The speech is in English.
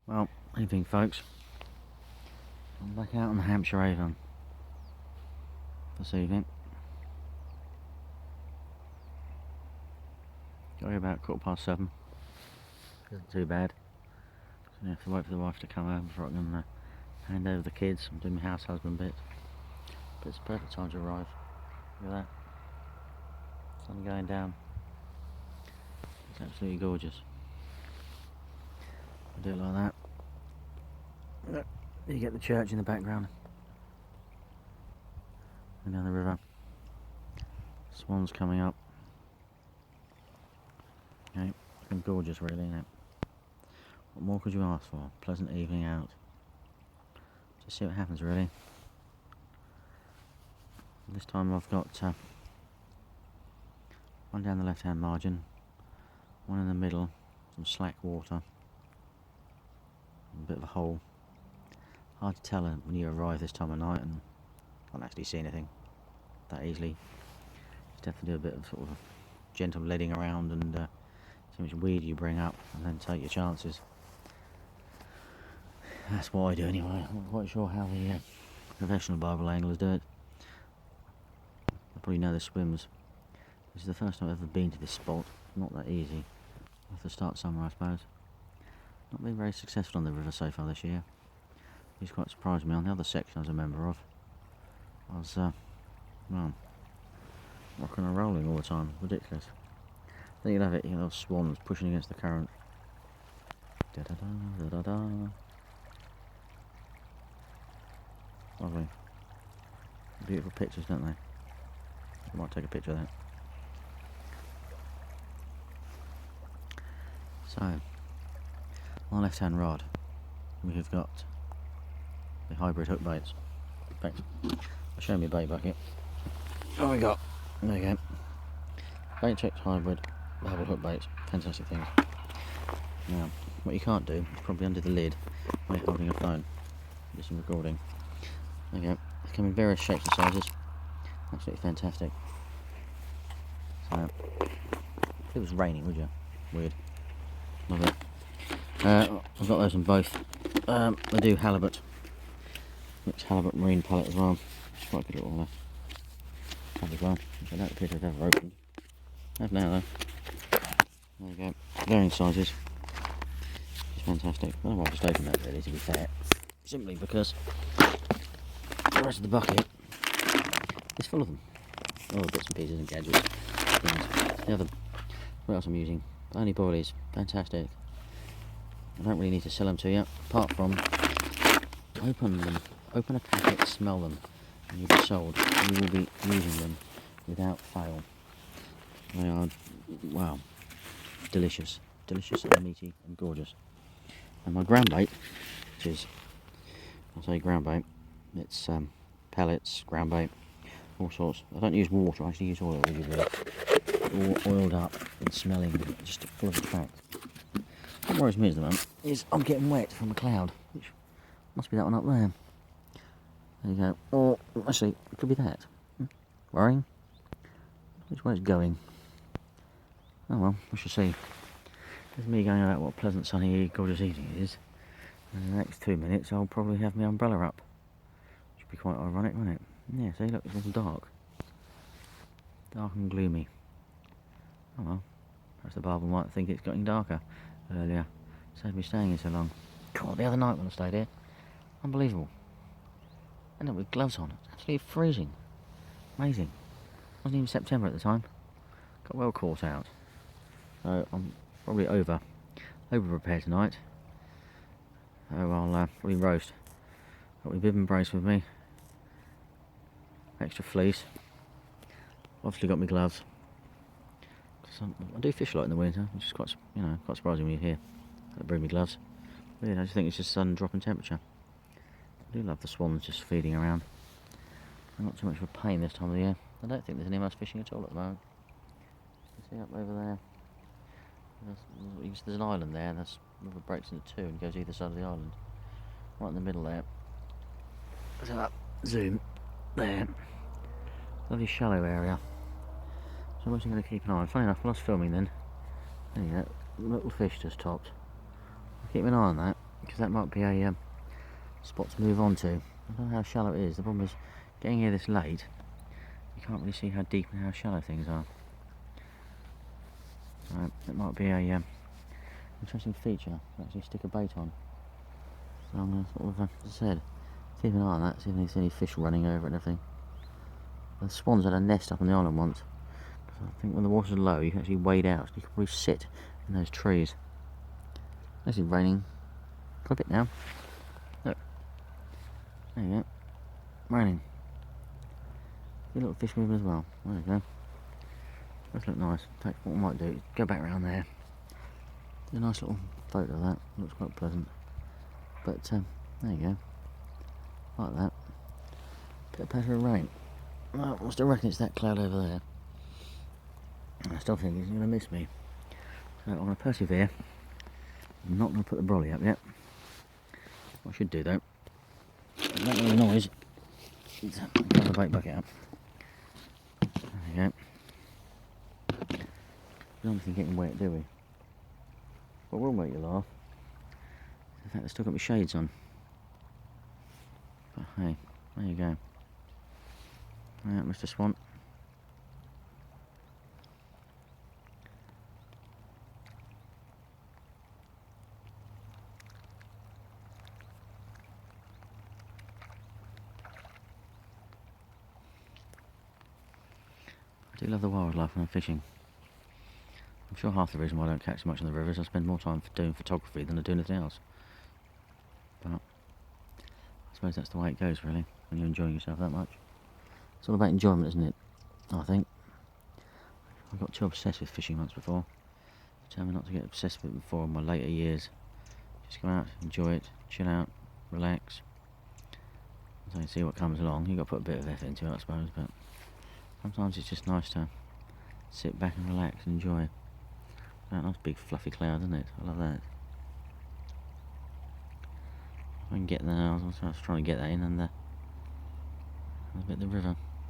Well, evening folks. I'm back out on the Hampshire Avon this evening. Got here about 7:15. Isn't too bad. So I have to wait for the wife to come home before I can hand over the kids and do my house husband bit. But it's the perfect time to arrive. Look at that. Sun going down. It's absolutely gorgeous. I do it like that. Look, you get the church in the background. And down the river. Swans coming up. Okay, looking gorgeous really, isn't it? What more could you ask for? Pleasant evening out. Just see what happens really. This time I've got one down the left hand margin, one in the middle, some slack water, a bit of a hole. Hard to tell when you arrive this time of night and can't actually see anything that easily. Just have to do a bit of sort of gentle leading around and see how much weed you bring up and then take your chances. That's what I do anyway. I'm not quite sure how the professional barbel anglers do it. I probably know the swims. This is the first time I've ever been to this spot. Not that easy. I'll have to start somewhere, I suppose. Not been very successful on the river so far this year. It's quite surprised me. On the other section I was a member of, I was, well, rocking and rolling all the time. Ridiculous. Then you'll have it, those swans pushing against the current. Da da da da da da. Lovely. Beautiful pictures, don't they? I might take a picture of that. So, on the left hand rod, we have got the hybrid hook baits. Thanks. I'll show me a bait bucket. What we got? There you go. Bait checked hybrid barbel hook baits. Fantastic things. Now, what you can't do is probably under the lid when you're holding a phone. Do some recording. There you go. They come in various shapes and sizes. Absolutely fantastic. So, if it was raining, would you? Weird. Love it. I've got those in both. I do halibut. Mixed halibut marine palette as well. It's quite a good little tab as well, which I don't appear to have ever opened. I have now though. There you go. Varying sizes. It's fantastic. I don't know why I just opened that really, to be fair. Simply because the rest of the bucket is full of them. All the bits and pieces and gadgets. The other, what else I'm using? Only boilies. Fantastic. I don't really need to sell them to you, apart from open them. Open a packet, smell them, and you'll be sold. You will be using them without fail. They are, wow, delicious. Delicious and meaty and gorgeous. And my ground bait, which is, I'll say ground bait, it's pellets, ground bait, all sorts. I don't use water, I actually use oil usually. All oiled up and smelling, just full of attract. What worries me at the moment is I'm getting wet from a cloud, which must be that one up there. There you go. Or, actually, it could be that. Worrying? Which way it's going? Oh well, we shall see. There's me going about what a pleasant, sunny, gorgeous evening it is. And in the next 2 minutes I'll probably have my umbrella up. Should be quite ironic, won't it? Yeah, see, look, it's all dark. Dark and gloomy. Oh well, perhaps the barbel might think it's getting darker earlier. Saved me staying here so long. God, the other night when I stayed here, unbelievable. I ended up with gloves on. It's absolutely freezing. Amazing. It wasn't even September at the time. Got well caught out. So I'm probably over prepared tonight. So I'll probably roast. Got my bib and brace with me. Extra fleece. Obviously got my gloves. I do fish a lot in the winter, which is quite surprising when you're here. I bring me gloves. But yeah, I just think it's just sudden drop in temperature. I do love the swans just feeding around. Not too much of a pain this time of the year. I don't think there's any of us fishing at all at the moment. You see up over there. There's an island there, and the river breaks into two and goes either side of the island. Right in the middle there. So that zoom there. Lovely shallow area. So I'm actually going to keep an eye on. Funny enough, when I was filming then, there you go, little fish just topped. I'll keep an eye on that, because that might be a spot to move on to. I don't know how shallow it is. The problem is, getting here this late, you can't really see how deep and how shallow things are. Right, it might be a interesting feature to actually stick a bait on. So I'm going to sort of, as I said, keep an eye on that, see if there's any fish running over it and everything. The swans had a nest up on the island once. So I think when the water's low, you can actually wade out. So you can probably sit in those trees. It's raining quite a bit now. Look, there you go, raining. A little fish moving as well. There you go. Does look nice. In fact, what we might do is go back around there. Do a nice little photo of that. Looks quite pleasant. But there you go. Like that. Bit of patter of rain. Well, I still reckon it's that cloud over there. I still think he's going to miss me. So I'm going to persevere. I'm not going to put the brolly up yet. What I should do though, make no noise, is grab the bait bucket up. There you go. We don't think getting wet, do we? But we'll make you laugh. In fact, I've still got my shades on. But hey, there you go. Right, Mr. Swan. I do love the wildlife when I'm fishing. I'm sure half the reason why I don't catch much on the river is I spend more time doing photography than I do anything else. But I suppose that's the way it goes really, when you're enjoying yourself that much. It's all about enjoyment, isn't it? I think. I got too obsessed with fishing once before. Determined not to get obsessed with it before in my later years. Just go out, enjoy it, chill out, relax. So you see what comes along. You've got to put a bit of effort into it, I suppose, but sometimes it's just nice to sit back and relax and enjoy. That nice big fluffy cloud, isn't it? I love that. If I can get there, I was trying to get that in and a bit of the river.